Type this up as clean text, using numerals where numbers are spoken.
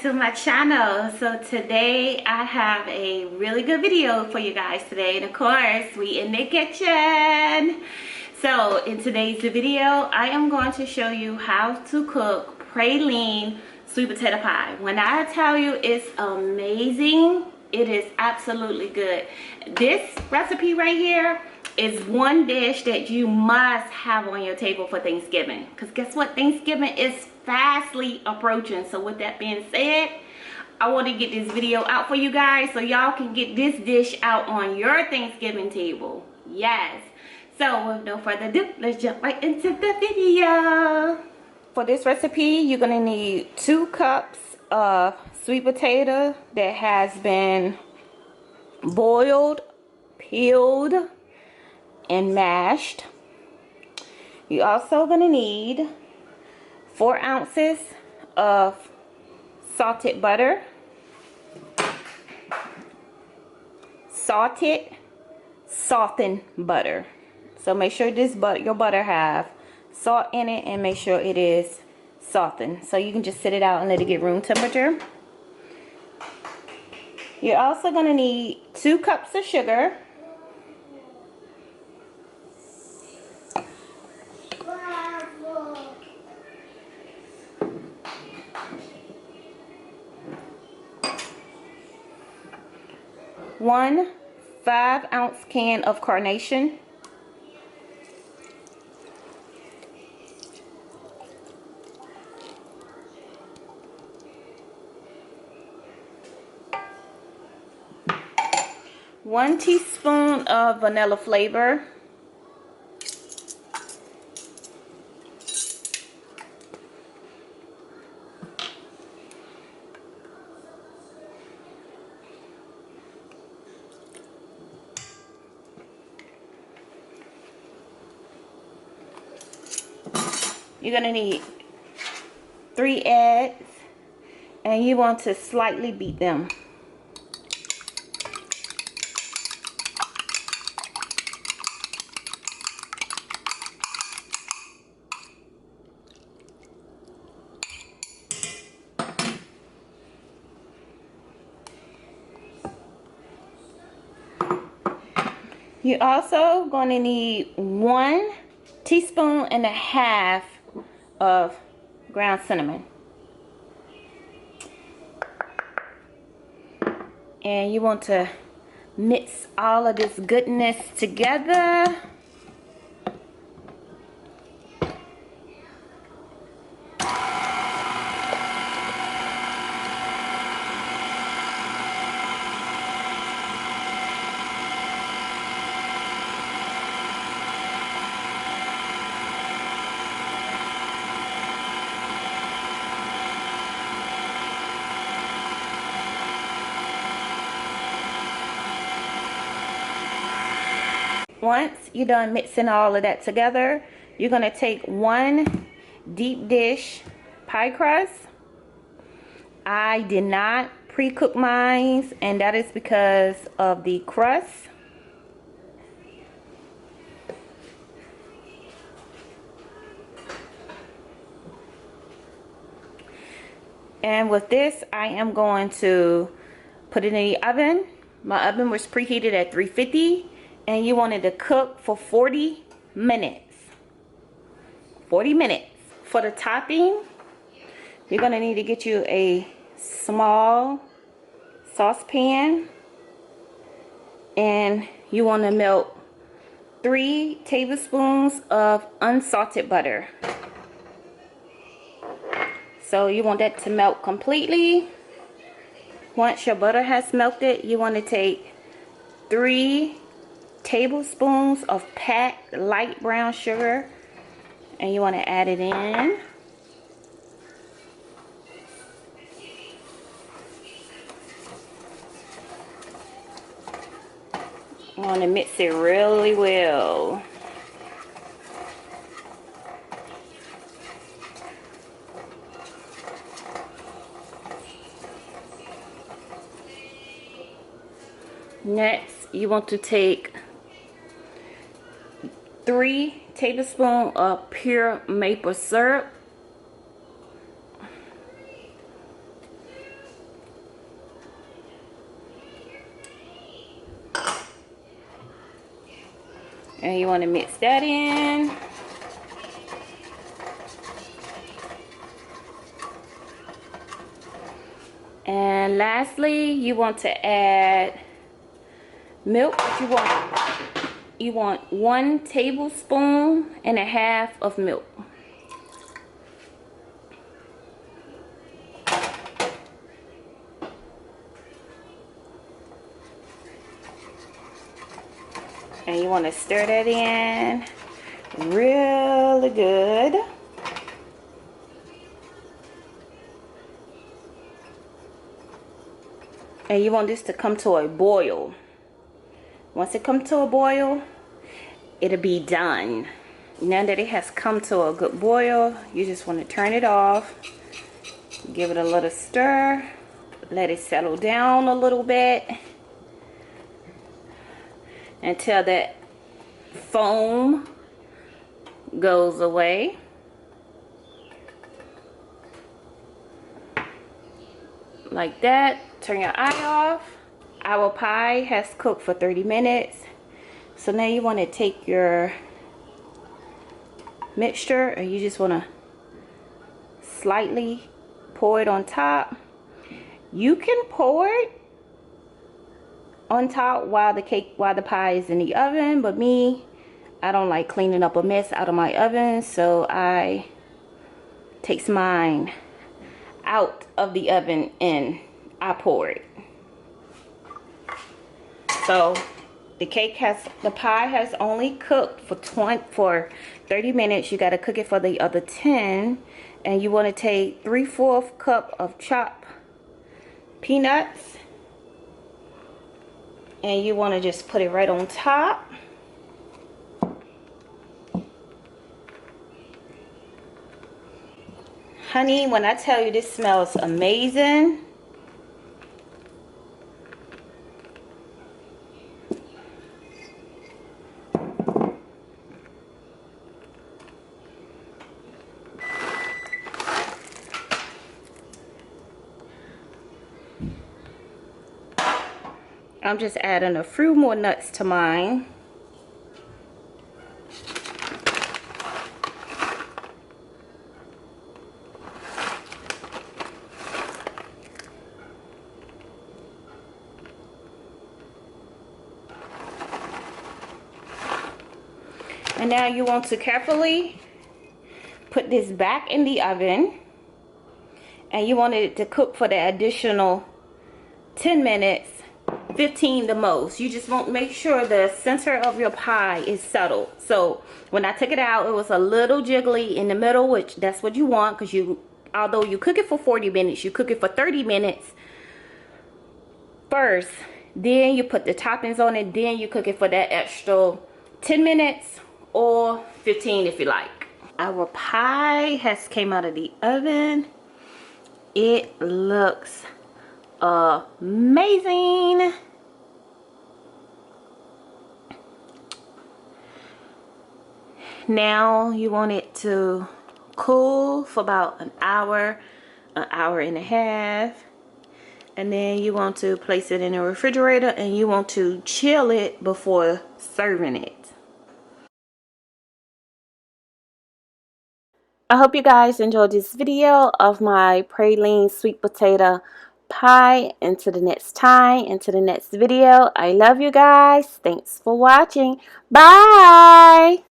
to my channel. So today I have a really good video for you guys today, and of course we in the kitchen. So in today's video I am going to show you how to cook praline sweet potato pie. When I tell you it's amazing, it is absolutely good. This recipe right here is one dish that you must have on your table for Thanksgiving, because guess what, Thanksgiving is fastly approaching. So with that being said, I want to get this video out for you guys so y'all can get this dish out on your Thanksgiving table. Yes. So with no further ado, let's jump right into the video. For this recipe, you're gonna need 2 cups of sweet potato that has been boiled, peeled, and mashed. You're also gonna need 4 ounces of salted butter, softened butter. So make sure your butter have salt in it, and make sure it is softened. So you can just sit it out and let it get room temperature. You're also gonna need 2 cups of sugar, 1 5-ounce can of carnation, 1 teaspoon of vanilla flavor, you're gonna need 3 eggs, and you want to slightly beat them. You're also going to need 1.5 teaspoons of ground cinnamon. And you want to mix all of this goodness together. Once you're done mixing all of that together, you're going to take 1 deep dish pie crust. I did not pre-cook mine, and that is because of the crust. And with this, I am going to put it in the oven. My oven was preheated at 350. And you want it to cook for 40 minutes. 40 minutes. For the topping, you're going to need to get you a small saucepan. And you want to melt 3 tablespoons of unsalted butter. So you want that to melt completely. Once your butter has melted, you want to take 3 tablespoons of packed light brown sugar, and you want to add it in. You want to mix it really well. Next, you want to take 3 tablespoons of pure maple syrup, And you want to mix that in. And lastly, you want to add milk. You want 1 tablespoon and a half of milk. And you want to stir that in really good. And you want this to come to a boil. Once it comes to a boil, it'll be done. Now that it has come to a good boil, you just want to turn it off. Give it a little stir. Let it settle down a little bit until that foam goes away. Like that. Turn your eye off. Our pie has cooked for 30 minutes. So now you want to take your mixture and you just want to slightly pour it on top. You can pour it on top while the pie is in the oven, but me, I don't like cleaning up a mess out of my oven, so I takes mine out of the oven and I pour it. So the pie has only cooked for 30 minutes. You got to cook it for the other 10. And you want to take 3/4 cup of chopped peanuts. And you want to just put it right on top. Honey, when I tell you this smells amazing. I'm just adding a few more nuts to mine. And now you want to carefully put this back in the oven. And you want it to cook for the additional 10 minutes. 15 the most. You just want to make sure the center of your pie is settled. So when I took it out, it was a little jiggly in the middle, which that's what you want, because although you cook it for 40 minutes, you cook it for 30 minutes first. Then you put the toppings on it. Then you cook it for that extra 10 minutes or 15 if you like. Our pie has came out of the oven. It looks amazing. Now you want it to cool for about an hour and a half, and then you want to place it in the refrigerator and you want to chill it before serving it. I hope you guys enjoyed this video of my praline sweet potato pie. Until the next time, until the next video, I love you guys. Thanks for watching. Bye.